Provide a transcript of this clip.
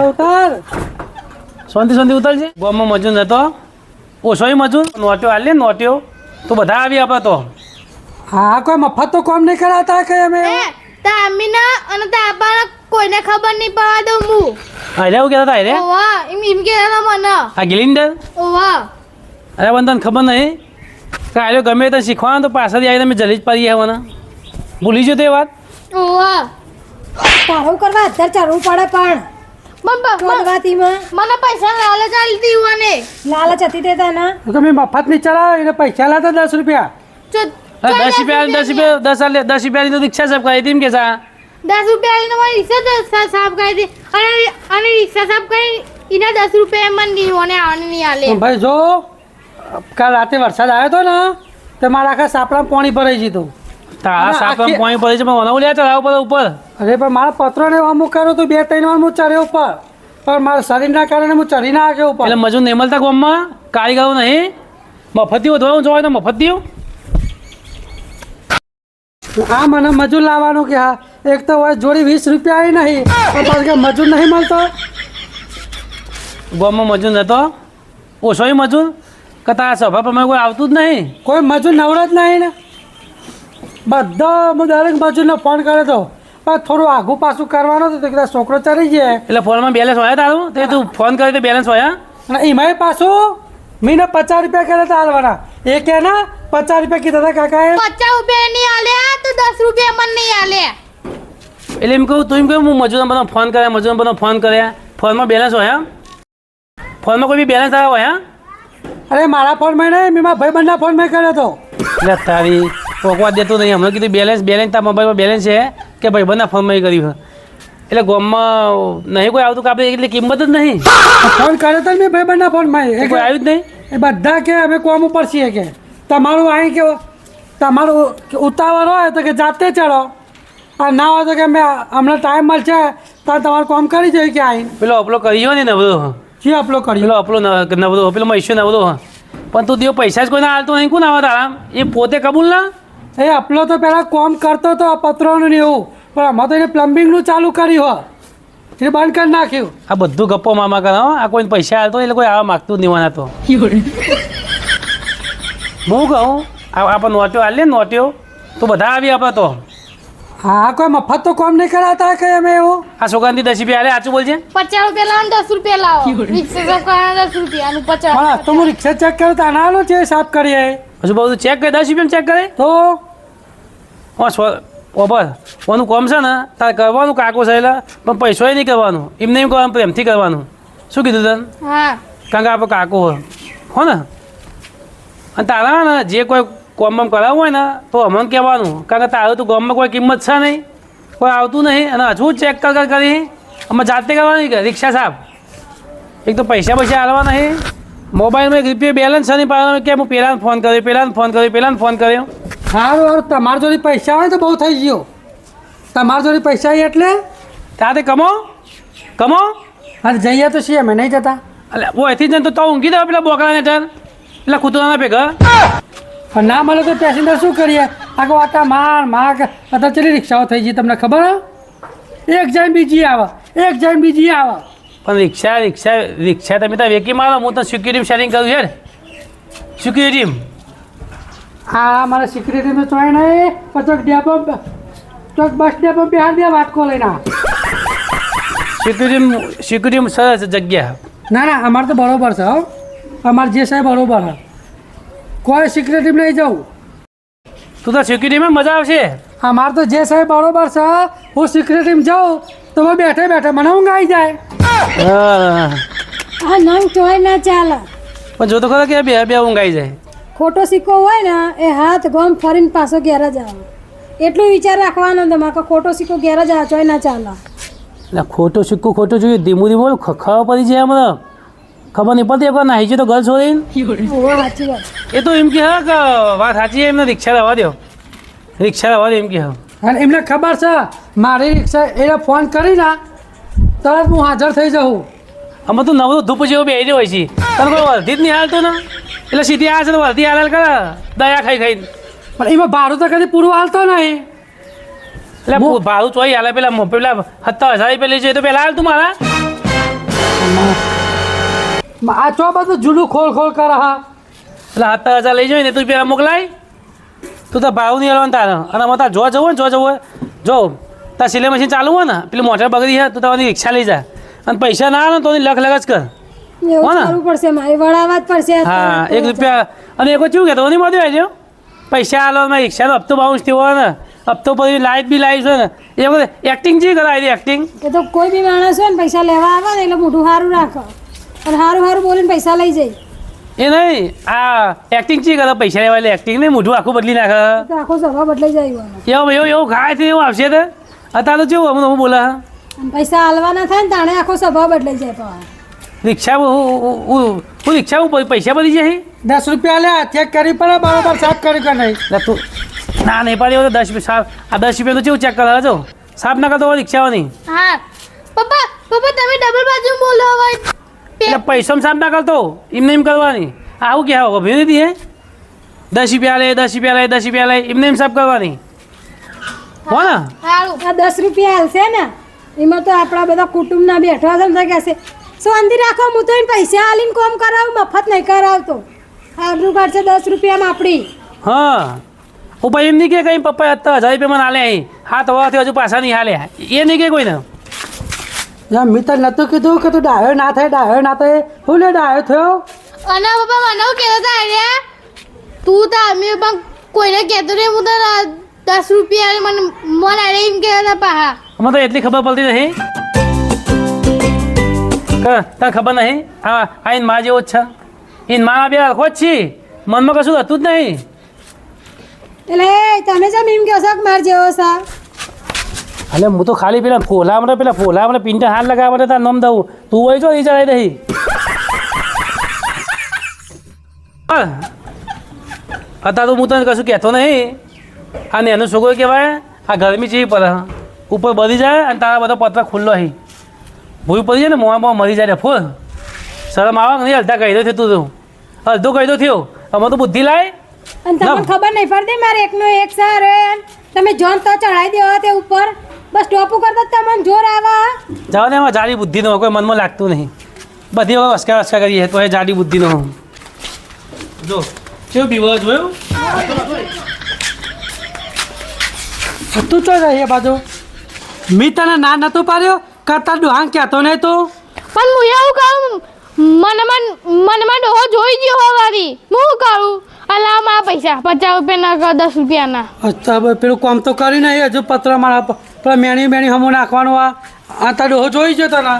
ઉતાર શાંતિ શાંતિ ઉતરજે. ગામમાં મજૂર નતો ઓછોય મજૂર નોટ્યો હાલ લે નોટ્યો તો બધા આવી આપણે તો. હા કોઈ મફત તો કામ નહીં કરાતા કે અમે તામીના અને તાબાના કોઈને ખબર નહીં પડવા દઉં હું. અરે એવું કહેતા હતા રે ઓવા એમ કે મને આ ગિલિન્ડર. ઓવા અરે પણ તને ખબર નહીં કે આજો ગમે તે શીખવાનું તો પાછળથી આવીને અમે જલ્દી જ પાડી આવવાના. ભૂલી જો તે વાત. ઓવા તારું કરવા અત્યારે ચાલવું પડે પણ વાતીમાં મને પૈસા લાલચ આલતી હોને લાલચ હતી તે તને તો મેં મફત નહીં ચલાવ્યો એને પૈસા લાતા 10 રૂપિયા. 10 રૂપિયાની તો રિક્ષા સાફ કરી હતી એમ કે સા 10 રૂપિયા મારી રિક્ષા સાફ કરી હતી અને રિક્ષા સાફ કરી એના 10 રૂપિયા મને નહીં હોને આવવાની નહીં આલે. ભાઈ જો કાલ રાતે વરસાદ આવ્યો હતો ને તો મારા આખા સાપડા પાણી ભરાઈ જતું. તારા સાપમાં પાણી પડે છે પણ મને લ્યા ચડાવ પડે ઉપર. અરે પણ મારા પત્રોને અમુક કર્યો તો 2-3 વાર હું ચડ્યો ઉપર પણ મારા શરીરના કારણે હું ચડી ના આવ્યો ઉપર. એટલે મજૂર નહીં મળતા ગામમાં કારીગરો નહીં મફતી વધવાનું જોવાય તો મફતી. હા મને મજૂર લાવવાનું કે હા એક તો હોય જોડી 20 રૂપિયા આવી નહીં પણ પાછું કે મજૂર નહીં મળતો. ગામમાં મજૂર નતો ઓછોય મજૂર કે તારા સભા પ્રમાણે કોઈ આવતું જ નહીં. કોઈ મજૂર નવરો જ નહીં ને બધા હું દરેક મજૂરને ફોન કર્યો હતો પણ થોડું આઘું પાછું કરવાનું હતું તો કદાચ છોકરો ચડી જાય એટલે ફોનમાં બેલેન્સ હોય તારું તો તું ફોન કરી તો બેલેન્સ હોય. અને એમાંય પાછું મેં 50 રૂપિયા કર્યા હતા હાલવાના એ કે ના 50 રૂપિયા કીધા હતા કાકાએ 50 રૂપિયા નહીં આલે તો 10 રૂપિયા મને નહીં આલે. એટલે એમ કહું તું એમ કહું હું મજૂરને બધો ફોન કર્યા મજૂરને બધો ફોન કર્યા ફોનમાં બેલેન્સ હોય. ફોનમાં કોઈ બી બેલેન્સ આવ્યા હોય. અરે મારા ફોનમાં નહીં મેં મારા ભાઈબંધના ફોનમાં કર્યો હતો. એટલે તારી પોકવા દેતું નહીં હમણાં કીધું બેલેન્સ તારા મોબાઈલમાં બેલેન્સ છે કે ભાઈબંધના ફોનમાં કર્યું. એટલે ગામમાં નહીં કોઈ આવતું કે આપણે એટલી કિંમત જ નહીં. ફોન કર્યો તો મેં ભાઈબંધના ફોનમાં કોઈ આવ્યું જ નહીં. એ બધા કે અમે કોમ ઉપર છીએ કે તમારું અહીં કે તમારું ઉતાવળ હોય તો કે જાતે ચડો અને ના હોય તો કે અમે હમણાં ટાઈમ મળશે તો તમારું કામ કરી જોઈએ કે આવીને પેલો અપલો કર્યો ને નવરો શું આપલો કર્યો પેલો અપલો નવરો પેલો મહીશો નવરો પણ તું દેવ પૈસા જ કોઈને હાલતો નહીં કોણ આવે તારા એ પોતે કબૂલ ના. એ આપલો તો પહેલાં કોમ કરતો હતો આ પત્રોનું ને એવું પણ આમાં તો એને પ્લમ્બિંગનું ચાલુ કર્યું હોય એ બંધ કરી નાખ્યું. આ બધું ગપ્પો મામા કરે આ કોઈને પૈસા હાલતો એટલે કોઈ આવા માગતું જ નહીં હોના તો. હું કહું આપણે નોટ્યો હાલ લે નોટ્યો તો બધા આવી આપણે તો. હા કોઈ મફત તો કોમ નહીં કરાતા કે અમે એવું. આ છોકરાની 10 રૂપિયા હાલે સાચું બોલજે. 50 રૂપિયા લાવો 10 રૂપિયા લાવો રિક્ષા સાફ કરવાના 10 રૂપિયા અને 50 હા તો હું રિક્ષા ચેક કરું તો આનાલો છે સાફ કરીએ હજુ બધું ચેક કરે 10 રૂપિયા ચેક કરે તો ઓબર ઓનું કોમ છે ને તારે કરવાનું કાકો છે એટલે પણ પૈસો નહીં કરવાનું એમને એમ કરવાનું પ્રેમથી કરવાનું. શું કીધું તને? હા કારણ કે આપણે કાકો હો ને અને તારા ને જે કોઈ કોમ બમ કરાવવું હોય ને તો અમને કહેવાનું કારણ કે તારું તો ગામમાં કોઈ કિંમત છે નહીં કોઈ આવતું નહીં અને હજુ ચેક કરી અમે જાતે કરવાની કે રિક્ષા સાફ એક તો પૈસા હાલવા નહીં મોબાઈલમાં 1 રૂપિયા બેલેન્સ છે નહીં પાડવાનું કે હું પહેલાં ફોન કર્યો પહેલાં ફોન કર્યો. સારું સારું તમારી જોડે પૈસા હોય તો બહુ થઈ ગયો તમારી જોડે પૈસા હોય એટલે તારે કમો અને જઈએ તો છીએ અમે નહીં જતા એટલે હું અહીંથી જઈને તો ઊંઘી દઉં પેલા બોકડાને ચાલ પેલા કૂતરાના ભેગા પણ ના મળે તો પેસેન્જર શું કરીએ આગળ વાટા માર અત્યારે ચેલી રિક્ષાઓ થઈ ગઈ તમને ખબર હે એક જઈને બીજી આવે પણ રિક્ષા તમે ત્યાં વેકી મારો હું તો સિક્યુરિટી શેરિંગ કરું છે સિક્યુરિટી હા મારે સિક્યુરિટીમાં ચોય નહીં પછી ચોક બસ ડેપો બિહાર દે વાટકો લઈને સિક્યુરિટી સરસ જગ્યા. ના અમારે તો બરોબર છે હો અમારે જે સાહેબ બરોબર છે કોઈ સિક્યુરિટીમાં નહીં જવું. તું તો સિક્યુરિટીમાં મજા આવશે. અમારે તો જે સાહેબ બરોબર છે હું સિક્યુરિટીમાં જાઉં તો હું બેઠે મને ઊંઘ આવી જાય. આ નંગ ચોય ના ચાલે પણ જો તો ખરો કે બે ઊંઘ આવી જાય. ખોટો સિક્કો હોય ને એ હાથ ગમ ફરીને પાછો ઘેર જ આવે એટલું વિચાર રાખવાનો તમારે કે ખોટો સિક્કો ઘેર જ આવે ચોય ના ચાલે. એટલે ખોટો સિક્કો ખોટો જોઈએ ધીમું બોલ ખબર પડી જાય મને ખબર નહીં પડતી એકવાર નાહી છે તો ઘર છોડીને સાચી વાત એ તો એમ કે વાત સાચી એમને રિક્ષા રહેવા દો એમ કે અને એમને ખબર છે મારી રિક્ષા એને ફોન કરી ના તરત હું હાજર થઈ જાઉં. અમે તો નવરો ધૂપ જેવો બેસી રહ્યો હોય છે તને કોઈ વળતી જ નહીં હાલતું ને એટલે સીધી આ છે તો વળતી હાલ કરે દયા ખાઈ પણ એમાં ભાડું તો કદી પૂરું હાલતો નહીં એટલે ભાડું ચોઈ હાલે પેલા 70,000 રૂપિયા લઈ જાય તો પેલા હાલ તું મારા આ ચો બધું જૂનું ખોલ કરે હા એટલે 70,000 લઈ જાય ને તું પેલા મોકલાય તું તો ભાવ નહીં હલવાનું તારે અને અમારે તાર જો જવું હોય જો તાર સિલાઈ મશીન ચાલુ હોય ને પેલી મોટર બગડી છે તું તમારી રિક્ષા લઈ જા અને પૈસા ના આવે ને તો લખ જ કર એવું હો ને? કરવું પડશે મારે વળાવવા જ પડશે હા 1 રૂપિયા અને એક કેવું કહેતો નહીં બધું આવજો પૈસા હાલો મારી રિક્ષાનો હપ્તો બાઉન્સ થયો હોય ને હપ્તો પછી લાઇટ બી લાવી છે ને એ બધું એક્ટિંગ જે કરાવી એક્ટિંગ એ તો કોઈ બી માણસ હોય ને પૈસા લેવા આવે ને એટલે મોઢું સારું રાખો અને સારું બોલીને પૈસા લઈ જાય એ નહીં આ એક્ટિંગ ચી કરે પૈસા લેવા એટલે એક્ટિંગ નહીં મોઢું આખું બદલી નાખે તો આખો સ્વભાવ બદલાઈ જાય એવાનો. એવું ખાય છે એવું આવશે તો અત્યારે તો કેવું હું બોલે અને પૈસા હાલવાના થાય ને તાણે આખો સ્વભાવ બદલાઈ જાય પણ રિક્ષા હું રિક્ષા પૈસા બધી જાય 10 રૂપિયા લે ચેક કરી પડે બરાબર સાફ કરી કે નહીં એટલે તું ના નહીં પાડી તો 10 રૂપિયા આ 10 રૂપિયા તો કેવું ચેક કરે જો સાફ ના કરતો રિક્ષાઓની હા પપ્પા તમે ડબલ બાજુ બોલો હવે એટલે પૈસા સાફ ના કરતો એમને એમ કરવાની આવું કે આવું અભી નથી હે 10 રૂપિયા લે 10 રૂપિયા લે 10 રૂપિયા લે એમને એમ સાફ કરવાની હો ને સારું આ 10 રૂપિયા હાલશે ને એમાં તો આપણા બધા કુટુંબના બેઠા છે ને તો કહેશે શાંતિ રાખો હું તો એને પૈસા હાલીને કોમ કરાવું મફત નહીં કરાવતો આબરૂ કાઢશે 10 રૂપિયામાં આપણી હા હું ભાઈ એમ નહીં કે કંઈ પપ્પા 10,000 રૂપિયા મને હાલે અહીં હાથ હોવાથી હજુ પાછા નહીં હાલે એ નહીં કે કોઈને યાર મેં તને નતું કીધું કે તું ડાયો ના થાય હું લે ડાયો થયો અને પપ્પા મને એવું કહેતા હતા અરે તું તો અમે પણ કોઈને કહેતો નહીં હું તો 10 રૂપિયા મને અરે એમ કહેતા હતા પાહા અમે તો એટલી ખબર પડતી નહીં તને ખબર નહીં હા આ ઇન માં જેવો જ છે ઇન માં બે હરખો જ છી મનમાં કશું હતું જ નહીં એટલે તમે જેમ એમ કહો છો કે માર જેવો છે એટલે હું તો ખાલી પેલા ફોલા પિંટા હાથ લગાવવા માટે તાર નામ દઉં તું હોય છો એ ચડાવી દઈ અત્યારે તો હું તને કશું કહેતો નહીં અને એનો છોકરો કહેવાય આ ગરમી જેવી પડે ઉપર બળી જાય અને તારા બધો પત્ર ખુલ્લો હી ભૂઈ પડી જાય ને મોંમાં મરી જાય ફૂલ શરમ આવે નહીં અડધા કહી દો થયું તું અડધો કહી દો થયો અમે તો બુદ્ધિ લાય અને તમને ખબર નહીં પડતી મારે એકનો એક સાર તમે જોન તો ચડાવી દેવા તે ઉપર બસ ટોપું કરતા તમને જોર આવા જાઓ ને એમાં જાડી બુદ્ધિનો કોઈ મનમાં લાગતું નહીં બધી વખત વસકા કરીએ તો એ જાડી બુદ્ધિનો જો કેવું પીવો જોયું તું ચો જાય એ બાજુ મેં તને ના નતું પાડ્યો કરતા ડોહાંગ કહેતો નહીં તું પણ હું એવું કહું મનમાં ડોહો જોઈ ગયો હોવારી હું કરું અલા મારા પૈસા 50 રૂપિયા ના 10 રૂપિયા ના અચ્છા પેલું કામ તો કરી નહીં હજુ પત્ર મારા પેલા મેણી હમું નાખવાનું આ તાર ડોહો જોઈ ગયો તને